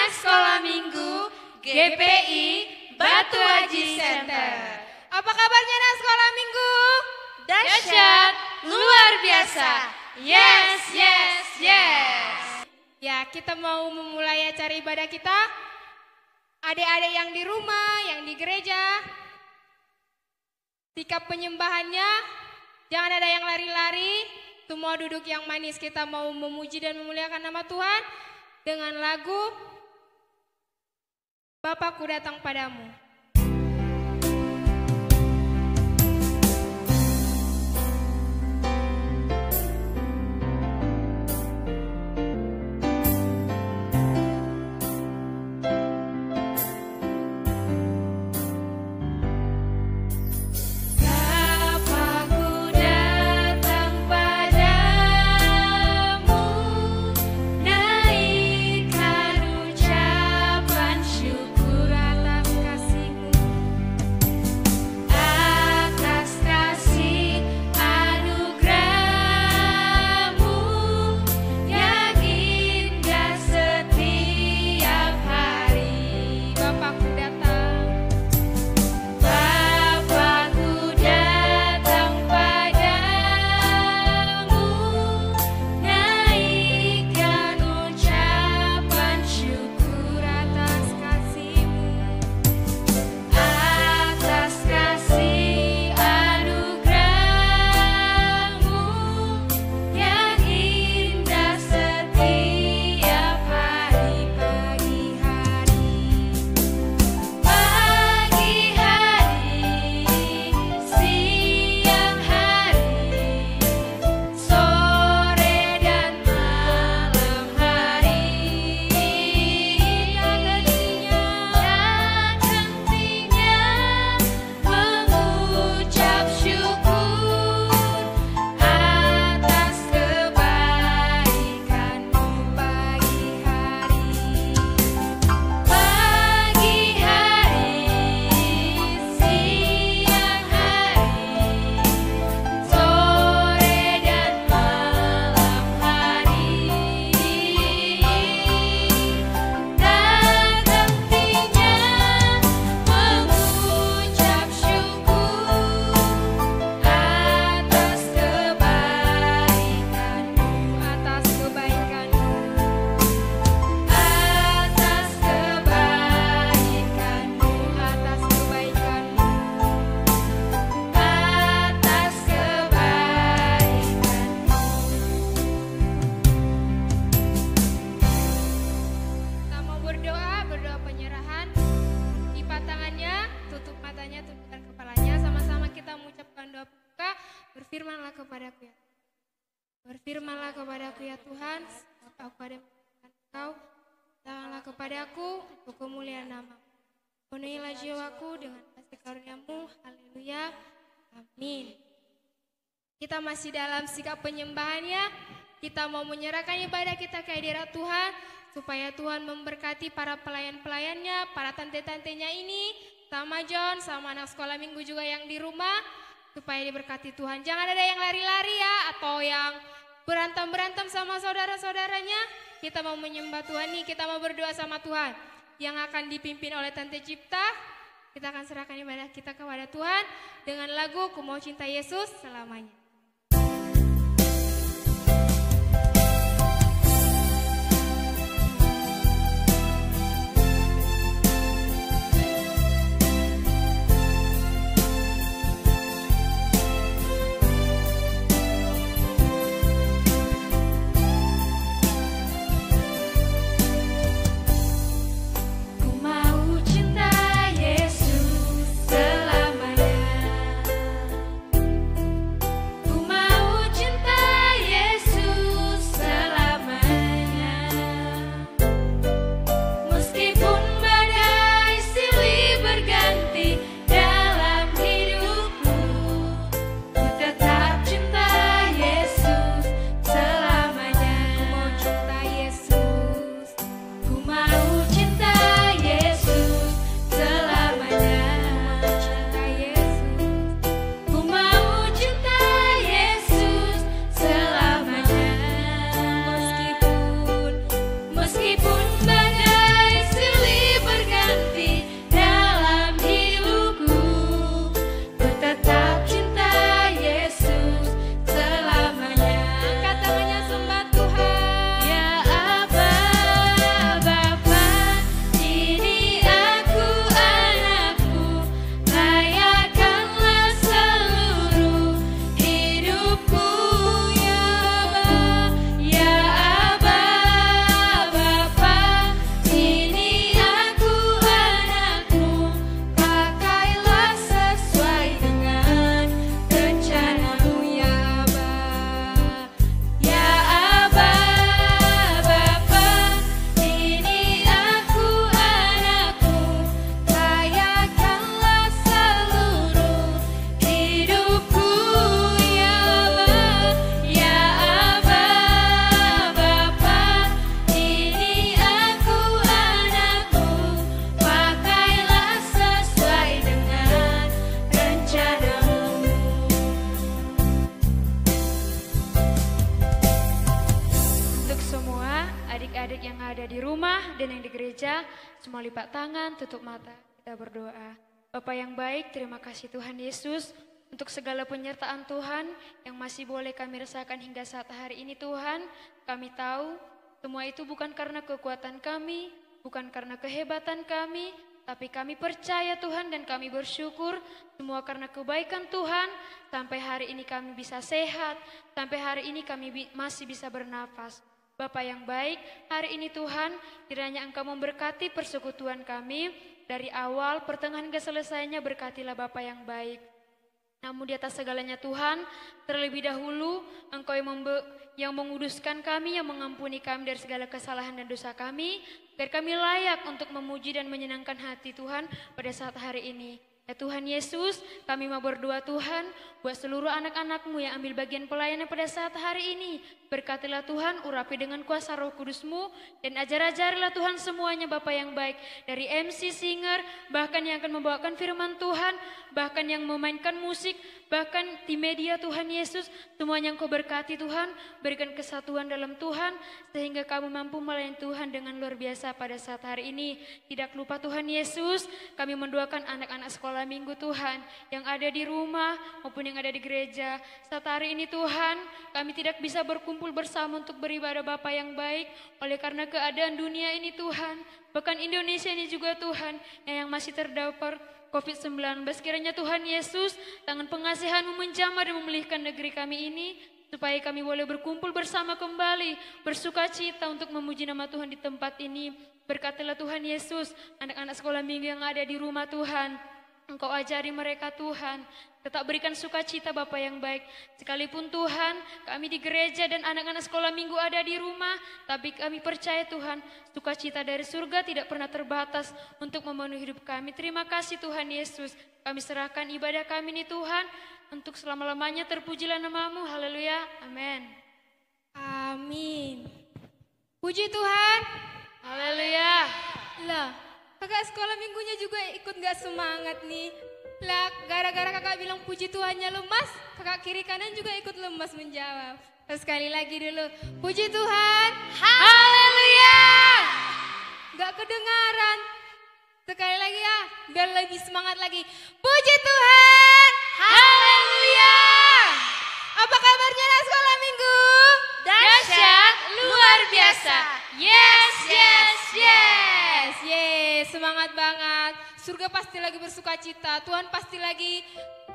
anak sekolah minggu GPI Batu Haji Center. Apa kabarnya anak sekolah minggu? Dahsyat, luar biasa. Yes, yes, yes. Ya, kita mau memulai acara ibadah kita. Adik-adik yang di rumah, yang di gereja, sikap penyembahannya, jangan ada yang lari-lari. Semua duduk yang manis, kita mau memuji dan memuliakan nama Tuhan dengan lagu Bapakku Datang Padamu. Berfirmanlah kepadaku ya, berfirmanlah kepadaku ya Tuhan, aku ada Engkau, datanglah kepadaku untuk kemuliaan nama. Penuhilah jiwaku dengan kasih karunia-Mu, haleluya, amin. Kita masih dalam sikap penyembahannya, kita mau menyerahkan ibadah kita ke hadirat Tuhan, supaya Tuhan memberkati para pelayan-pelayannya, para tante-tantenya ini, sama John, sama anak sekolah minggu juga yang di rumah, supaya diberkati Tuhan. Jangan ada yang lari-lari ya, atau yang berantem-berantem sama saudara-saudaranya. Kita mau menyembah Tuhan nih, kita mau berdoa sama Tuhan. Yang akan dipimpin oleh Tante Cipta, kita akan serahkan ibadah kita kepada Tuhan dengan lagu Ku Mau Cinta Yesus Selamanya. Yesus selamanya. rumah dan yang di gereja, semua lipat tangan, tutup mata, kita berdoa. Bapa yang baik, terima kasih Tuhan Yesus untuk segala penyertaan Tuhan yang masih boleh kami rasakan hingga saat hari ini Tuhan. Kami tahu semua itu bukan karena kekuatan kami, bukan karena kehebatan kami, tapi kami percaya Tuhan dan kami bersyukur semua karena kebaikan Tuhan. Sampai hari ini kami bisa sehat, sampai hari ini kami masih bisa bernafas. Bapa yang baik, hari ini Tuhan, kiranya Engkau memberkati persekutuan kami dari awal, pertengahan hingga selesainya, berkatilah Bapa yang baik. Namun di atas segalanya Tuhan, terlebih dahulu Engkau yang menguduskan kami, yang mengampuni kami dari segala kesalahan dan dosa kami, agar kami layak untuk memuji dan menyenangkan hati Tuhan pada saat hari ini. Ya Tuhan Yesus, kami mau berdoa Tuhan buat seluruh anak-anak-Mu yang ambil bagian pelayanan pada saat hari ini. Berkatilah Tuhan, urapi dengan kuasa Roh Kudus-Mu dan ajar-ajarilah Tuhan semuanya Bapa yang baik. Dari MC, singer, bahkan yang akan membawakan firman Tuhan, bahkan yang memainkan musik, bahkan di media Tuhan Yesus, semuanya Engkau berkati Tuhan, berikan kesatuan dalam Tuhan, sehingga kami mampu melayani Tuhan dengan luar biasa pada saat hari ini. Tidak lupa Tuhan Yesus, kami mendoakan anak-anak sekolah minggu Tuhan, yang ada di rumah maupun yang ada di gereja. Saat hari ini Tuhan, kami tidak bisa berkumpul bersama untuk beribadah Bapa yang baik, oleh karena keadaan dunia ini Tuhan, bahkan Indonesia ini juga Tuhan, yang masih terdapat COVID-19. Kiranya Tuhan Yesus, tangan pengasihan-Mu menjamah dan memulihkan negeri kami ini, supaya kami boleh berkumpul bersama kembali, bersuka cita untuk memuji nama Tuhan di tempat ini. Berkatilah Tuhan Yesus, anak-anak sekolah minggu yang ada di rumah Tuhan, Engkau ajari mereka Tuhan, tetap berikan sukacita Bapa yang baik. Sekalipun Tuhan, kami di gereja dan anak-anak sekolah minggu ada di rumah, tapi kami percaya Tuhan, sukacita dari surga tidak pernah terbatas untuk memenuhi hidup kami. Terima kasih Tuhan Yesus, kami serahkan ibadah kami ini Tuhan, untuk selama-lamanya terpujilah nama-Mu, haleluya, amin. Amin. Puji Tuhan. Haleluya. Lah, kakak sekolah minggunya juga ikut gak semangat nih. Lah, gara-gara kakak bilang puji Tuhannya lemas, kakak kiri kanan juga ikut lemas menjawab. Sekali lagi dulu, puji Tuhan. Haleluya. Gak kedengaran. Sekali lagi ya, biar lebih semangat lagi. Puji Tuhan. Haleluya. Apa kabarnya anak sekolah minggu? Dahsyat, luar biasa. Yes, yes, yes. Yes, semangat banget. Surga pasti lagi bersuka cita. Tuhan pasti lagi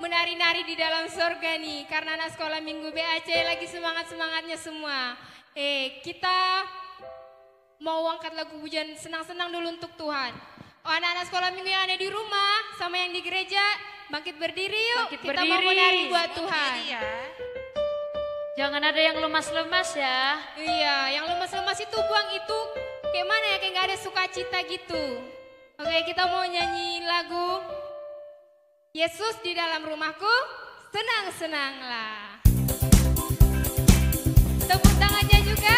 menari-nari di dalam surga nih. Karena anak sekolah minggu BAC lagi semangat-semangatnya semua. Kita mau angkat lagu pujian senang-senang dulu untuk Tuhan. Oh, anak-anak sekolah minggu yang ada di rumah sama yang di gereja, bangkit berdiri yuk. Bangkit Kita berdiri. mau menari buat Tuhan. Jangan ada yang lemas-lemas ya. Iya, yang lemas-lemas itu buang itu kayak mana ya, kayak gak ada sukacita gitu. Oke, kita mau nyanyi lagu Yesus di dalam rumahku, senang-senanglah. Tepuk tangannya juga.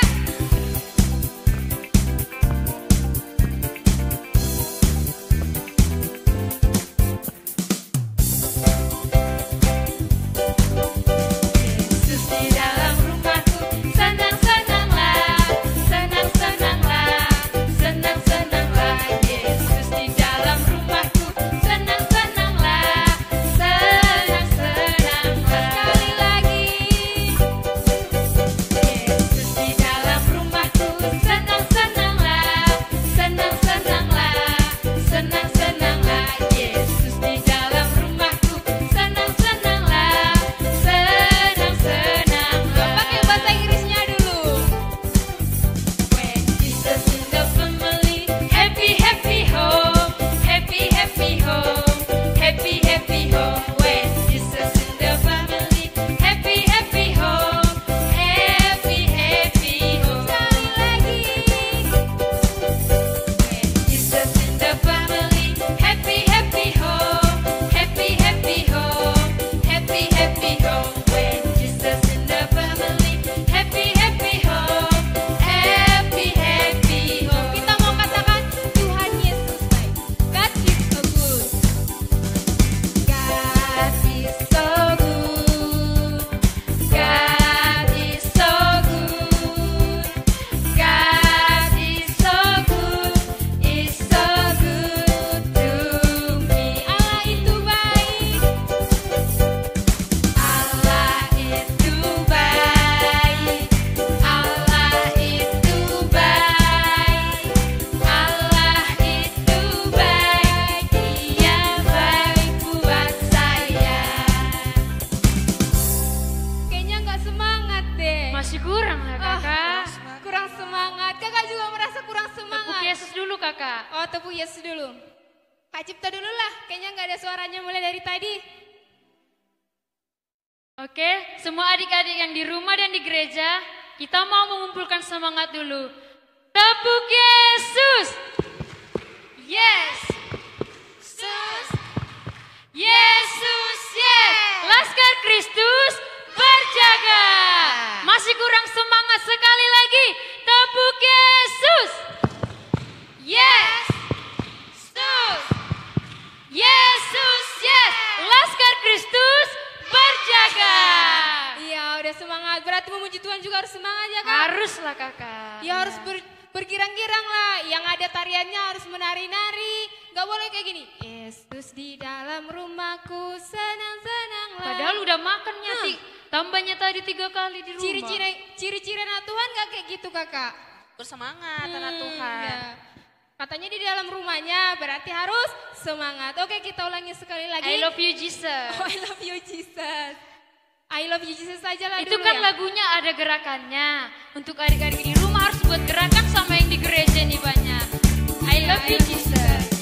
Yesus di dalam rumahku, senang-senanglah, senang-senanglah, senang-senanglah. Yesus di dalam rumahku, senang-senanglah, senang-senanglah. Sekali lagi. kakak. Oh, tepuk Yesus dulu. Kak Cipta dulu lah, kayaknya nggak ada suaranya mulai dari tadi. Oke, semua adik-adik yang di rumah dan di gereja, kita mau mengumpulkan semangat dulu. Tepuk Yesus. Yes. Yesus. Yesus, yes. Laskar Kristus berjaga. Masih kurang semangat sekali lagi. Tepuk Yesus. Yes. Yesus. Yesus, yes. Laskar Kristus berjaga. Iya, udah semangat. Berarti memuji Tuhan juga harus semangat ya, Kak? Haruslah kakak. Ya harus bergirang-girang lah. Yang ada tariannya harus menari-nari. Gak boleh kayak gini. Yesus di dalam rumahku senang-senanglah. Padahal udah makannya sih. Tambahnya tadi 3 kali di rumah. Ciri-ciri anak Tuhan gak kayak gitu, Kakak? Bersemangat anak Tuhan. Ya. Katanya di dalam rumahnya berarti harus semangat. Oke, kita ulangi sekali lagi. I love you Jesus. Oh, I love you Jesus. I love you Jesus aja lah Itu dulu kan ya. lagunya ada gerakannya. Untuk adik-adik di rumah harus buat gerakan sama yang di gereja nih banyak. I love you Jesus.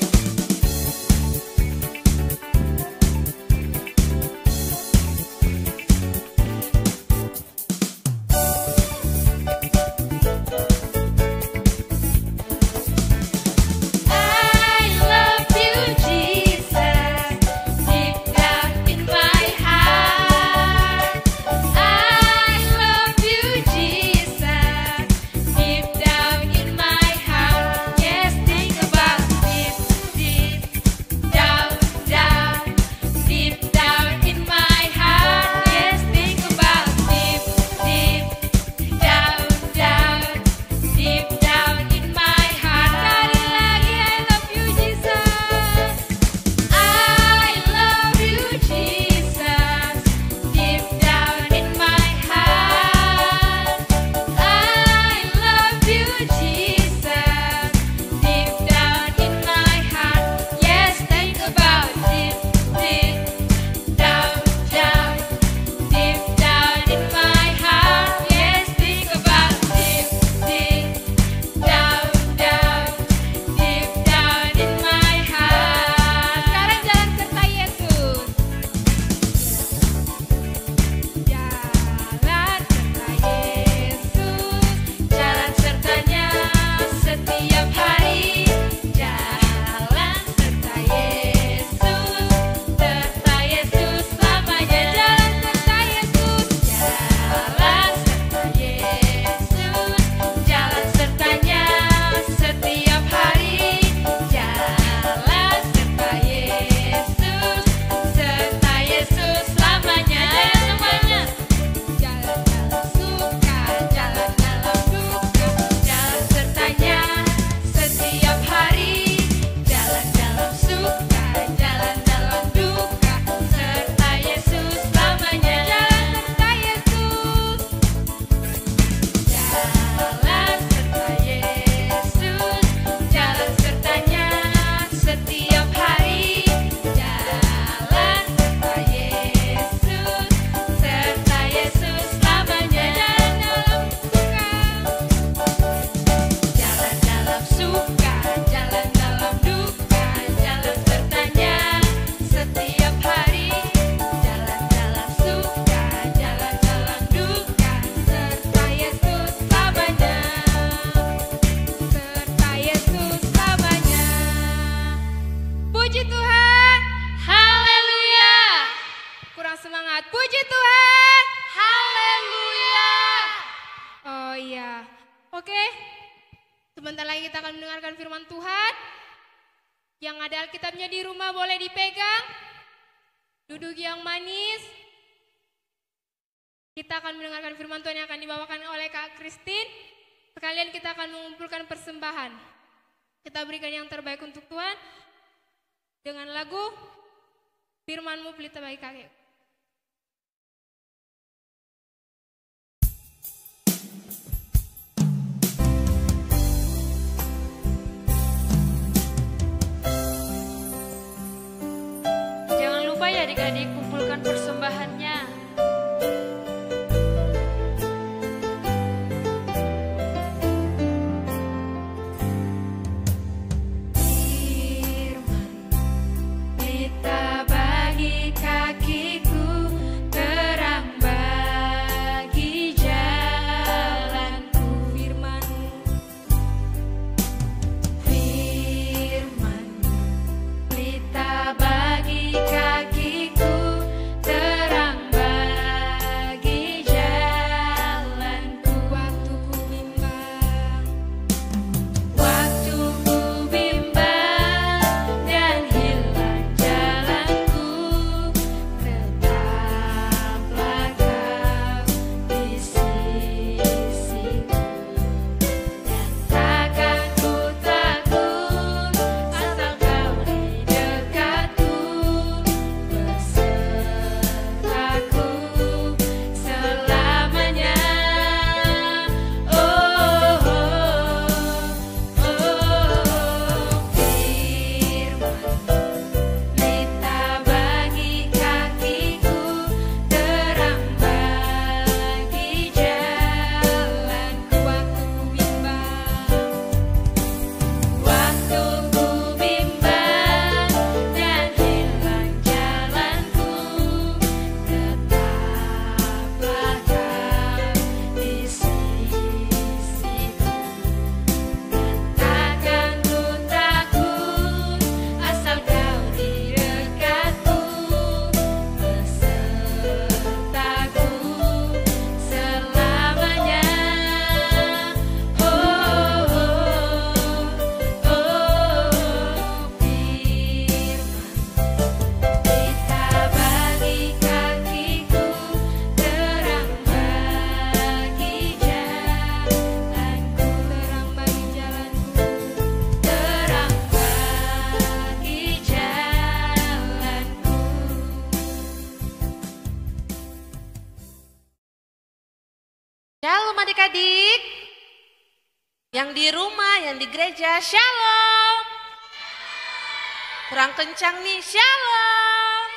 Sebentar lagi kita akan mendengarkan firman Tuhan. Yang ada Alkitabnya di rumah boleh dipegang. Duduk yang manis. Kita akan mendengarkan firman Tuhan yang akan dibawakan oleh Kak Christine. Sekalian kita akan mengumpulkan persembahan. Kita berikan yang terbaik untuk Tuhan dengan lagu Firman-Mu Pelita Bagi Kami. Jangan lupa ya adik-adik, kumpulkan persembahannya. adik-adik. Yang di rumah, yang di gereja, shalom. Kurang kencang nih, shalom.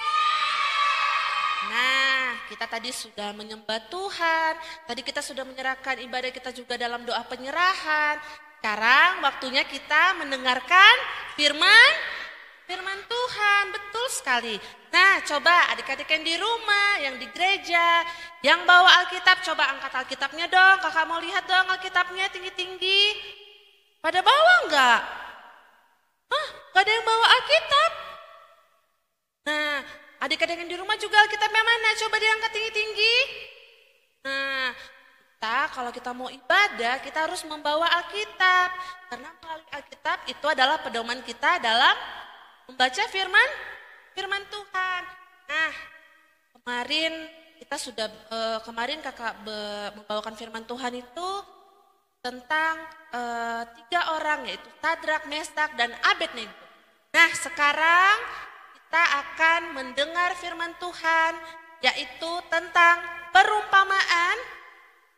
Nah, kita tadi sudah menyembah Tuhan. Tadi kita sudah menyerahkan ibadah kita juga dalam doa penyerahan. Sekarang waktunya kita mendengarkan firman Tuhan. Betul sekali. Nah, coba adik-adik yang di rumah, yang di gereja, yang bawa Alkitab, coba angkat Alkitabnya dong. Kakak mau lihat dong Alkitabnya tinggi-tinggi. Pada bawa enggak? Hah, gak ada yang bawa Alkitab? Nah, adik-adik yang di rumah juga Alkitabnya mana? Coba diangkat tinggi-tinggi. Nah, kalau kita mau ibadah, kita harus membawa Alkitab. Karena melalui Alkitab itu adalah pedoman kita dalam membaca firman Tuhan. Nah, kemarin kakak membawakan firman Tuhan itu tentang 3 orang, yaitu Sadrak, Mesak, dan Abednego. Nah, sekarang kita akan mendengar firman Tuhan, yaitu tentang perumpamaan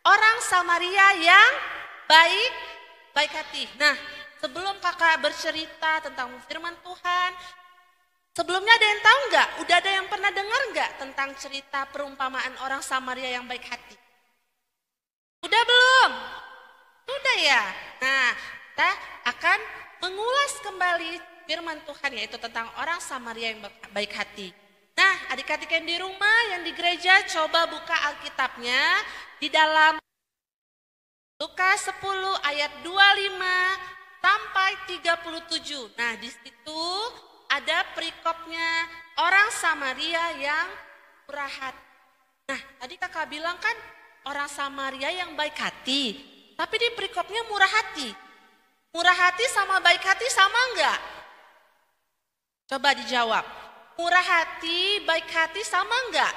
orang Samaria yang baik hati. Nah, sebelum kakak bercerita tentang firman Tuhan, sebelumnya ada yang tahu nggak? Udah ada yang pernah dengar nggak tentang cerita perumpamaan orang Samaria yang baik hati? Udah belum? Udah ya? Nah, kita akan mengulas kembali firman Tuhan, yaitu tentang orang Samaria yang baik hati. Nah, adik-adik yang di rumah, yang di gereja, coba buka Alkitabnya di dalam Lukas 10 ayat 25 sampai 37. Nah, di situ ada perikopnya orang Samaria yang murah hati. Nah, tadi kakak bilang kan orang Samaria yang baik hati, tapi di perikopnya murah hati. Murah hati sama baik hati sama enggak? Coba dijawab. Murah hati, baik hati sama enggak?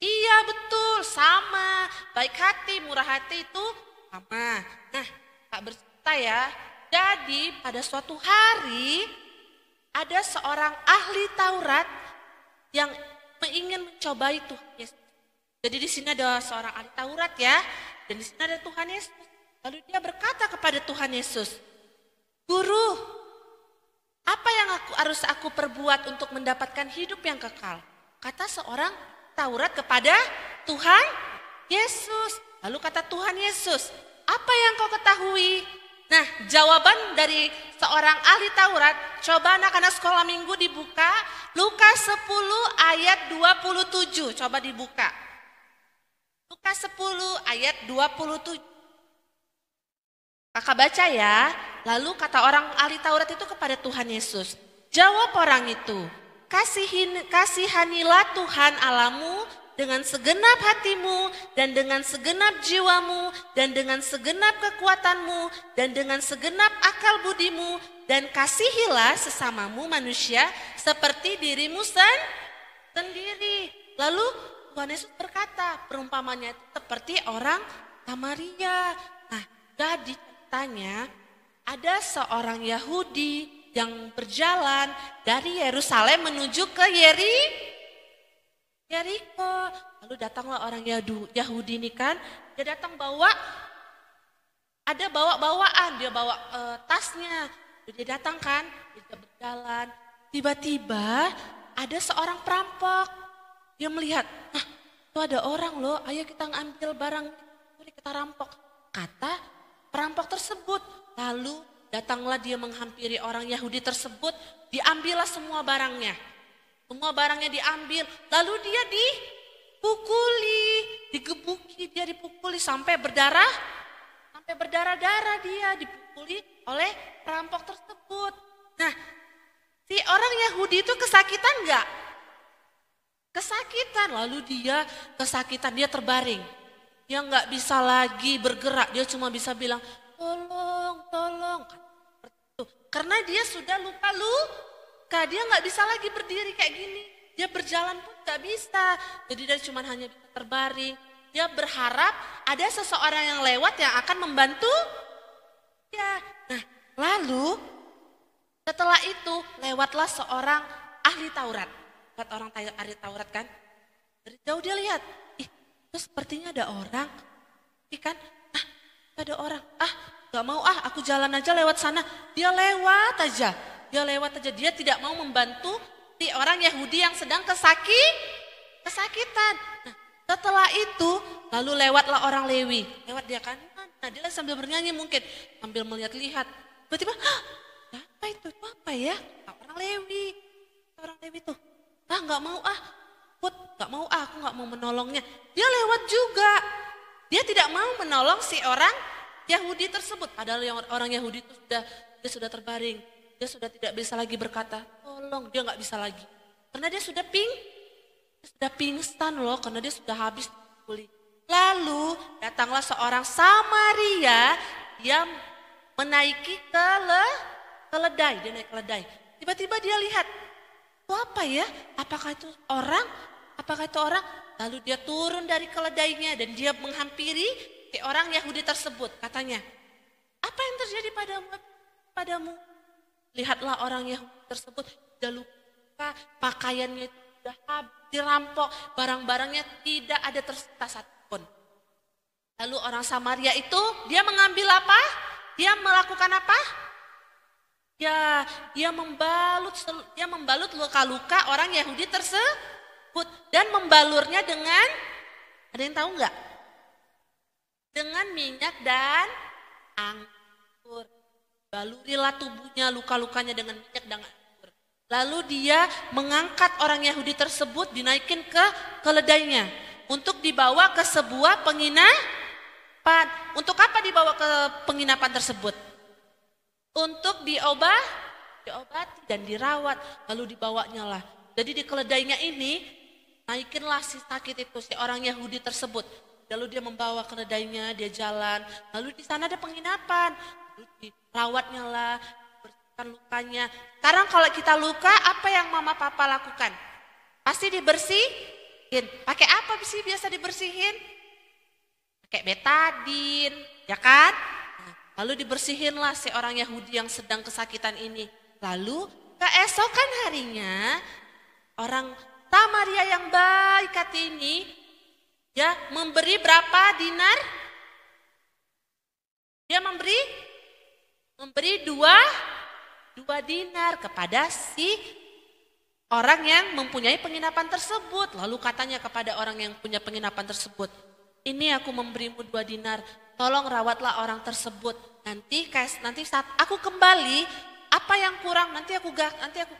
Iya betul, sama. Baik hati, murah hati itu sama. Nah, Kak bercerita ya. Jadi pada suatu hari ada seorang ahli Taurat yang ingin mencobai Tuhan Yesus. Jadi di sini ada seorang ahli Taurat ya, dan di sini ada Tuhan Yesus. Lalu dia berkata kepada Tuhan Yesus, "Guru, apa yang harus aku perbuat untuk mendapatkan hidup yang kekal?" Kata seorang Taurat kepada Tuhan Yesus. Lalu kata Tuhan Yesus, "Apa yang kau ketahui?" Nah, jawaban dari seorang ahli Taurat, coba anak-anak sekolah minggu dibuka Lukas 10 ayat 27. Coba dibuka. Lukas 10 ayat 27. Kakak baca ya. Lalu kata orang ahli Taurat itu kepada Tuhan Yesus, "Jawab orang itu, kasihanilah Tuhan Allahmu dengan segenap hatimu dan dengan segenap jiwamu dan dengan segenap kekuatanmu dan dengan segenap akal budimu, dan kasihilah sesamamu manusia seperti dirimu sendiri." Lalu Tuhan Yesus berkata, perumpamannya itu seperti orang Samaria. Nah, jadi ceritanya ada seorang Yahudi yang berjalan dari Yerusalem menuju ke Yeriko. Lalu datanglah orang Yahudi ini kan, dia datang bawa bawaan, dia bawa tasnya. Dia datang kan, dia berjalan. Tiba-tiba ada seorang perampok. Dia melihat, "Nah, itu ada orang loh, ayo kita ngambil barang, mari kita rampok." Kata perampok tersebut. Lalu datanglah dia menghampiri orang Yahudi tersebut, diambillah semua barangnya. Semua barangnya diambil, lalu dia digebuki, dia dipukuli sampai berdarah-darah dia dipukuli oleh perampok tersebut. Nah, si orang Yahudi itu kesakitan enggak? Kesakitan, lalu dia terbaring. Dia enggak bisa lagi bergerak, dia cuma bisa bilang, tolong. Karena dia sudah luka, dia nggak bisa lagi berdiri kayak gini. Dia berjalan pun nggak bisa. Jadi dia cuma hanya bisa terbaring. Dia berharap ada seseorang yang lewat yang akan membantu. Ya, nah lalu setelah itu lewatlah seorang ahli Taurat. Lihat orang ahli Taurat kan? Dari jauh dia lihat, itu sepertinya ada orang. Ikan, ada orang, gak mau aku jalan aja lewat sana. Dia lewat aja, dia tidak mau membantu si orang Yahudi yang sedang kesakitan. Nah, setelah itu lalu lewatlah orang Lewi, lewat dia kan. Nah, dia sambil bernyanyi mungkin, sambil melihat-lihat. Tiba-tiba, apa itu? Apa ya? Orang Lewi tuh. Nggak mau nggak mau aku nggak mau menolongnya. Dia lewat juga. Dia tidak mau menolong si orang Yahudi tersebut. Padahal yang orang Yahudi itu dia sudah terbaring. Dia sudah tidak bisa lagi berkata, tolong, dia nggak bisa lagi. Karena dia sudah pingsan loh, karena dia sudah habis pulih. Lalu datanglah seorang Samaria, dia menaiki keledai, dia naik keledai. Tiba-tiba dia lihat, itu apa ya? Apakah itu orang? Lalu dia turun dari keledainya dan dia menghampiri si orang Yahudi tersebut. Katanya, apa yang terjadi padamu? Lihatlah orang Yahudi tersebut sudah luka, pakaiannya sudah habis dirampok, barang-barangnya tidak ada tersisa satupun. Lalu orang Samaria itu dia mengambil apa? Dia melakukan apa? Dia membalut luka-luka orang Yahudi tersebut dan membalurnya dengan, ada yang tahu nggak? Dengan minyak dan anggur. Balurilah tubuhnya, luka-lukanya dengan minyak dan anggur. Lalu dia mengangkat orang Yahudi tersebut, dinaikin ke keledainya untuk dibawa ke sebuah penginapan. Untuk apa dibawa ke penginapan tersebut? Untuk diobati dan dirawat. Lalu dibawanya lah. Jadi di keledainya ini naikinlah si sakit itu, si orang Yahudi tersebut. Lalu dia membawa keledainya, dia jalan. Lalu di sana ada penginapan. Lalu dirawatnya lah, bersihkan lukanya. Sekarang kalau kita luka, apa yang mama papa lakukan? Pasti dibersihin. Pakai apa sih biasa dibersihin? Pakai betadin, ya kan? Lalu dibersihinlah si orang Yahudi yang sedang kesakitan ini. Lalu keesokan harinya orang Samaria yang baik hati ini ya memberi berapa dinar? Dia memberi dua dinar kepada si orang yang mempunyai penginapan tersebut. Lalu katanya kepada orang yang punya penginapan tersebut, ini aku memberimu 2 dinar, tolong rawatlah orang tersebut. Nanti saat aku kembali, apa yang kurang nanti aku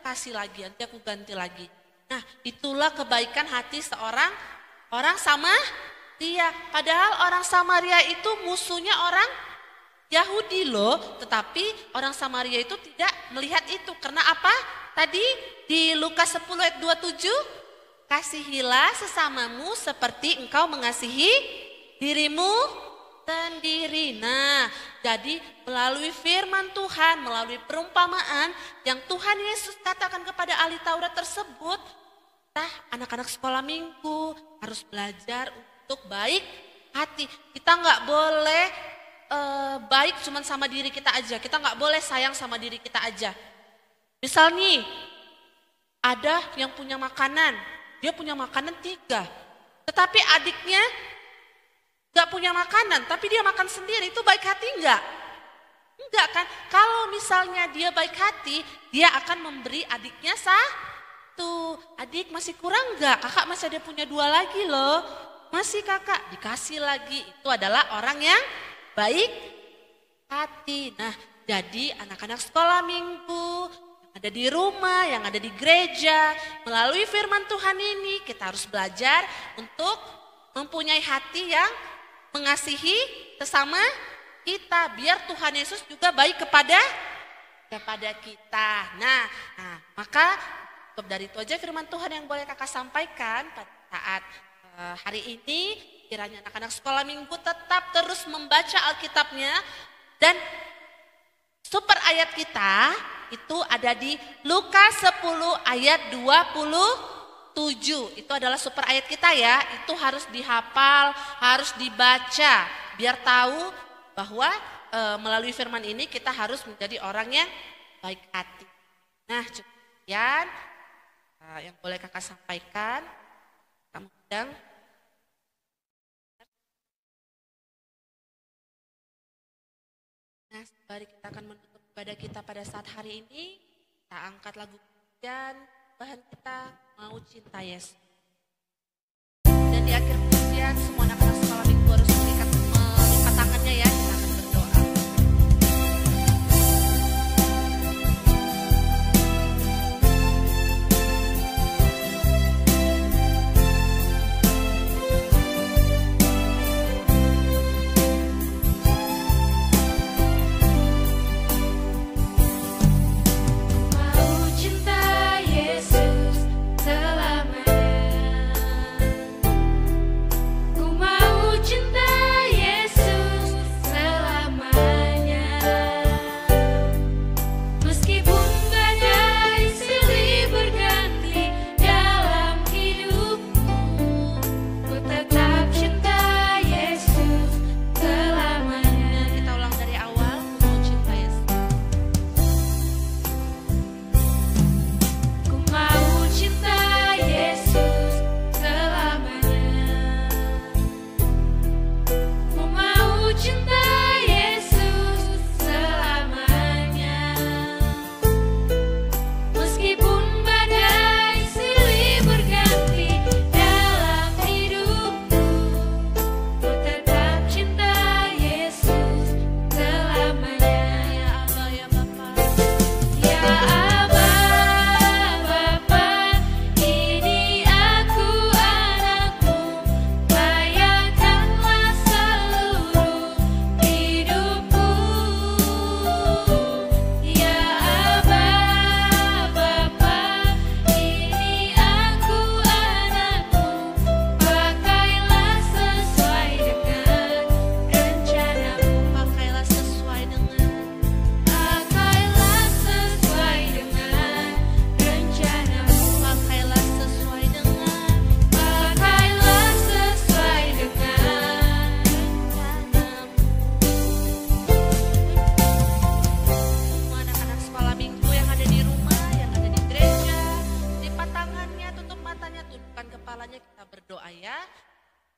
kasih lagi, nanti aku ganti lagi. Nah, itulah kebaikan hati seorang orang Samaria. Padahal orang Samaria itu musuhnya orang Yahudi loh, tetapi orang Samaria itu tidak melihat itu. Karena apa? Tadi di Lukas 10 ayat 27, kasihilah sesamamu seperti engkau mengasihi dirimu sendiri. Nah, jadi melalui firman Tuhan, melalui perumpamaan yang Tuhan Yesus katakan kepada ahli Taurat tersebut, kita anak-anak sekolah minggu harus belajar untuk baik hati. Kita nggak boleh baik cuma sama diri kita aja. Kita nggak boleh sayang sama diri kita aja. Misal nih, ada yang punya makanan, dia punya makanan 3, tetapi adiknya gak punya makanan, tapi dia makan sendiri, itu baik hati enggak? Enggak kan? Kalau misalnya dia baik hati, dia akan memberi adiknya 1. Adik masih kurang enggak? Kakak masih ada punya 2 lagi loh. Masih kakak, dikasih lagi. Itu adalah orang yang baik hati. Nah, jadi anak-anak sekolah minggu, yang ada di rumah, yang ada di gereja, melalui firman Tuhan ini, kita harus belajar untuk mempunyai hati yang mengasihi sesama kita, biar Tuhan Yesus juga baik kepada kita. Nah, maka dari itu aja firman Tuhan yang boleh kakak sampaikan pada saat hari ini. Kiranya anak-anak sekolah minggu tetap terus membaca Alkitabnya, dan super ayat kita itu ada di Lukas 10 ayat 27. Itu adalah super ayat kita ya. Itu harus dihafal, harus dibaca biar tahu bahwa melalui firman ini kita harus menjadi orang yang baik hati. Nah, cukup sekian yang boleh kakak sampaikan. Kamu sedang Nah, mari kita akan menutup ibadah kita pada saat hari ini. Kita angkat lagu pujian, bahan kita mau cinta Yesus. Dan di akhir pujian, semua anak-anak sekolah minggu harus melipat tangannya ya. Kita akan berdoa.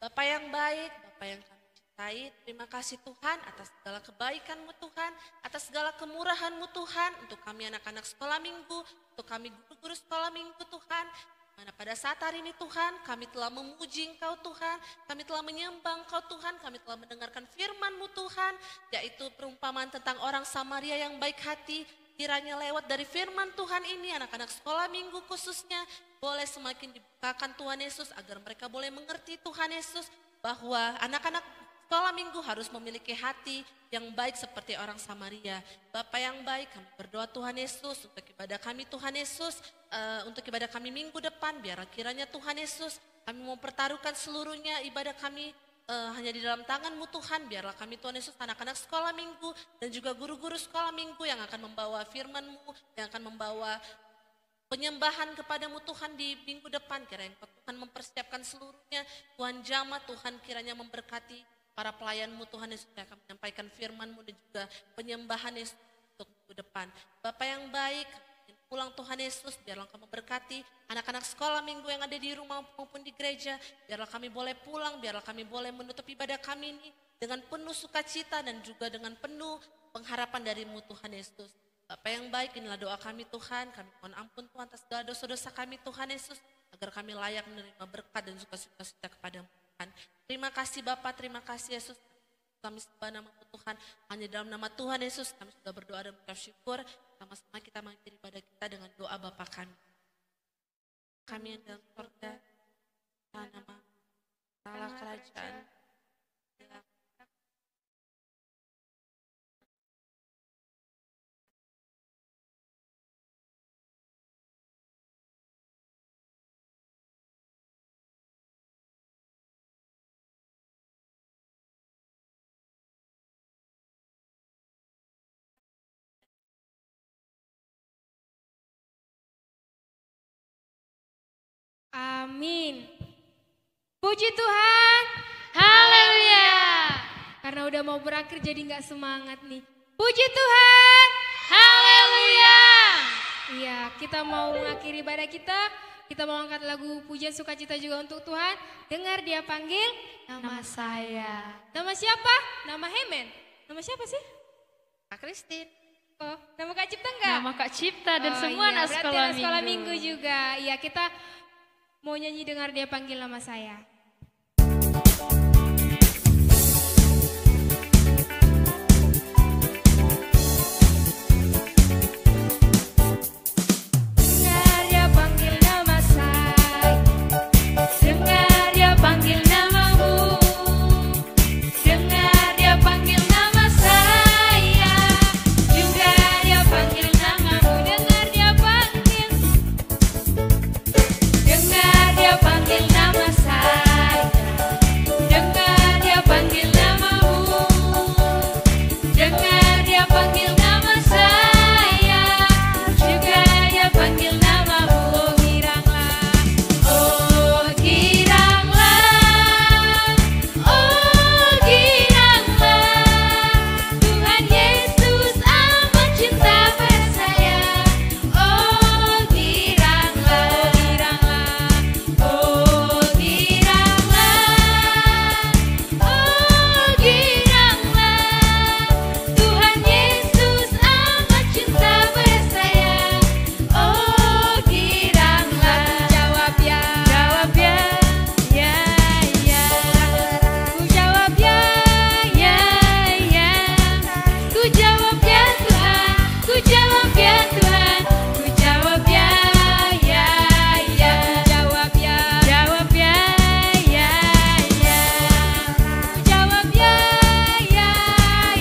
Bapa yang baik, Bapa yang kami cintai, terima kasih Tuhan atas segala kebaikan-Mu Tuhan, atas segala kemurahan-Mu Tuhan, untuk kami anak-anak sekolah minggu, untuk kami guru-guru sekolah minggu Tuhan, mana pada saat hari ini Tuhan, kami telah memuji Engkau Tuhan, kami telah menyembah Engkau Tuhan, kami telah mendengarkan firman-Mu Tuhan, yaitu perumpamaan tentang orang Samaria yang baik hati. Kiranya lewat dari firman Tuhan ini, anak-anak sekolah minggu khususnya boleh semakin dibukakan Tuhan Yesus, agar mereka boleh mengerti Tuhan Yesus, bahwa anak-anak sekolah minggu harus memiliki hati yang baik seperti orang Samaria. Bapa yang baik, kami berdoa Tuhan Yesus untuk ibadah kami Tuhan Yesus, untuk ibadah kami minggu depan, biar kiranya Tuhan Yesus kami mau pertaruhkan seluruhnya ibadah kami hanya di dalam tangan-Mu Tuhan. Biarlah kami Tuhan Yesus anak-anak sekolah minggu dan juga guru-guru sekolah minggu yang akan membawa firman-Mu, yang akan membawa penyembahan kepada-Mu Tuhan di minggu depan. Kiranya Tuhan mempersiapkan seluruhnya. Tuhan jamah, Tuhan kiranya memberkati para pelayan-Mu Tuhan Yesus yang akan menyampaikan firman-Mu dan juga penyembahan Yesus untuk minggu depan. Bapa yang baik, pulang Tuhan Yesus, biarlah Engkau memberkati anak-anak sekolah minggu yang ada di rumah maupun di gereja. Biarlah kami boleh pulang, biarlah kami boleh menutup ibadah kami ini dengan penuh sukacita dan juga dengan penuh pengharapan dari-Mu Tuhan Yesus. Bapa yang baik, inilah doa kami Tuhan, kami mohon ampun Tuhan atas segala dosa-dosa kami Tuhan Yesus, agar kami layak menerima berkat dan juga sukacita kepada-Mu Tuhan. Terima kasih Bapa, terima kasih Yesus. Kami sembah nama-Mu Tuhan, hanya dalam nama Tuhan Yesus kami sudah berdoa dan mengucap syukur. Sama-sama kita mengakhiri ibadah kita dengan doa Bapa kami. Kami yang dalam surga, nama Allah kerajaan. Amin. Puji Tuhan. Haleluya. Karena udah mau berakhir jadi nggak semangat nih. Puji Tuhan. Haleluya. Iya, kita mau mengakhiri ibadah kita. Kita mau angkat lagu pujian sukacita juga untuk Tuhan. Dengar Dia panggil Nama saya. Nama siapa? Nama Hemen. Nama siapa sih? Kak Kristin. Oh, nama Kak Cipta enggak? Nama Kak Cipta dan Oh, semua iya, anak berarti sekolah anak sekolah minggu. minggu juga. Iya, kita mau nyanyi dengar dia panggil nama saya. Dengar dia panggil nama saya. Dengar dia panggil namamu. Dengar dia panggil nama saya. Juga dia panggil namamu. Dengar dia panggil. Dengar dia panggil nama saya. Dengar dia panggil namamu. Dengar dia panggil nama saya. Juga dia panggil namamu. Oh giranglah, oh giranglah, Tuhan Yesus amat cinta pada saya. Oh giranglah, oh giranglah, oh giranglah, Tuhan Yesus amat cinta pada saya. Oh giranglah, jawab ya, ya, ya, ku jawab ya, ya, ya, ku jawab ya Tuhan, ku jawab ya Tuhan, ku jawab ya, ya, ya, ku jawab ya, ya, ya, ya, ku jawab ya,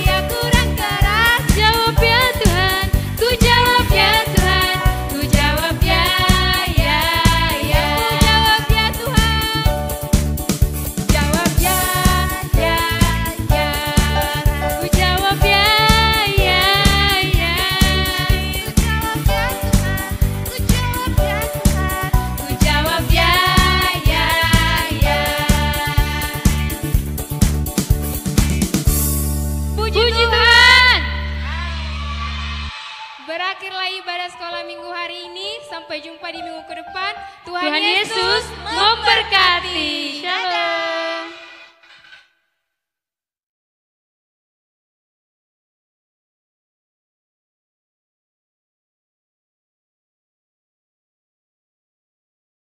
ya, kurang keras, jawab ya Tuhan, ku jawab ya Tuhan, ku jawab ya, ya, ya, ku jawab ya Tuhan, jawab ya, ya, ya, ku jawab ya, ya, ya, ku jawab ya Tuhan, ku jawab ya Tuhan, ku jawab ya, ya, ya. Puji Tuhan. Berakhirlah ibadah sekolah minggu hari ini. Sampai jumpa di minggu ke depan. Tuhan Yesus memberkati. Shalom.